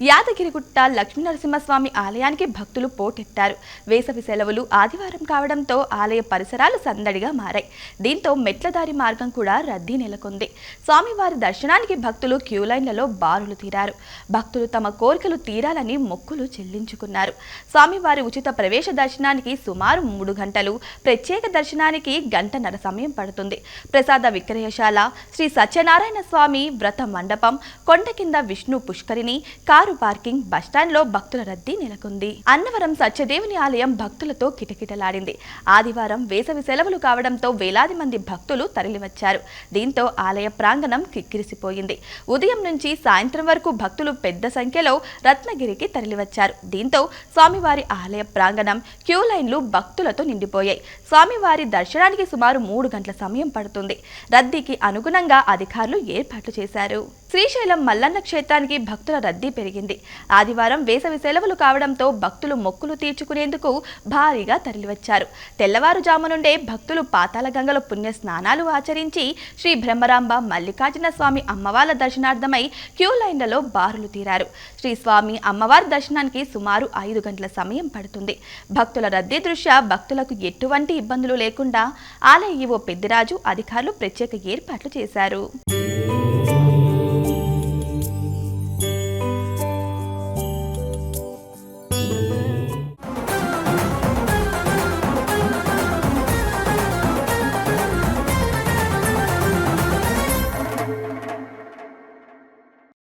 యాదగిరిగుట్ట లక్ష్మీనరసింహస్వామి ఆలయానికి భక్తులు పోటెత్తారు. వేసవి సెలవులు ఆదివారం కావడంతో ఆలయ పరిసరాలు సందడిగా మారాయి. దీంతో మెట్లదారి మార్గం కూడా రద్దీ నెలకొంది. స్వామివారి దర్శనానికి భక్తులు క్యూ లైన్లలో బారులు తీరారు. భక్తులు తమ కోరికలు తీరాలని మొక్కులు చెల్లించుకున్నారు. స్వామివారి ఉచిత ప్రవేశ దర్శనానికి సుమారు 3 గంటలు, ప్రత్యేక దర్శనానికి గంటన్నర సమయం పడుతుంది. ప్రసాద విక్రయశాల, శ్రీ సత్యనారాయణ స్వామి వ్రత మండపం, కొండ కింద విష్ణు పుష్కరిణి, కారు పార్కింగ్, బస్టాండ్ లో భక్తుల రద్దీ నెలకొంది. అన్నవరం సత్యదేవుని ఆలయం భక్తులతో కిటకిటలాడింది. ఆదివారం వేసవి సెలవులు కావడంతో వేలాది మంది భక్తులు తరలివచ్చారు. దీంతో ఆలయ ప్రాంగణం కిక్కిరిసిపోయింది. ఉదయం నుంచి సాయంత్రం వరకు భక్తులు పెద్ద సంఖ్యలో రత్నగిరికి తరలివచ్చారు. దీంతో స్వామివారి ఆలయ ప్రాంగణం, క్యూ లైన్లు భక్తులతో నిండిపోయాయి. స్వామివారి దర్శనానికి సుమారు 3 గంటల సమయం పడుతుంది. రద్దీకి అనుగుణంగా అధికారులు ఏర్పాట్లు చేశారు. శ్రీశైలం మల్లన్న క్షేత్రానికి భక్తుల రద్దీ పెరిగింది. ఆదివారం వేసవి సెలవులు కావడంతో భక్తులు మొక్కులు తీర్చుకునేందుకు భారీగా తరలివచ్చారు. తెల్లవారుజాము నుండే భక్తులు పాతాళగంగలో పుణ్య స్నానాలు ఆచరించి శ్రీ బ్రహ్మరాంబ మల్లికార్జున స్వామి అమ్మవార్ల దర్శనార్థమై క్యూ లైన్లలో బారులు తీరారు. శ్రీ స్వామి అమ్మవారి దర్శనానికి సుమారు 5 గంటల సమయం పడుతుంది. భక్తుల రద్దీ దృష్ట్యా భక్తులకు ఎటువంటి ఇబ్బందులు లేకుండా ఆలయ ఈవో పెద్దిరాజు అధికారులు ప్రత్యేక ఏర్పాట్లు చేశారు.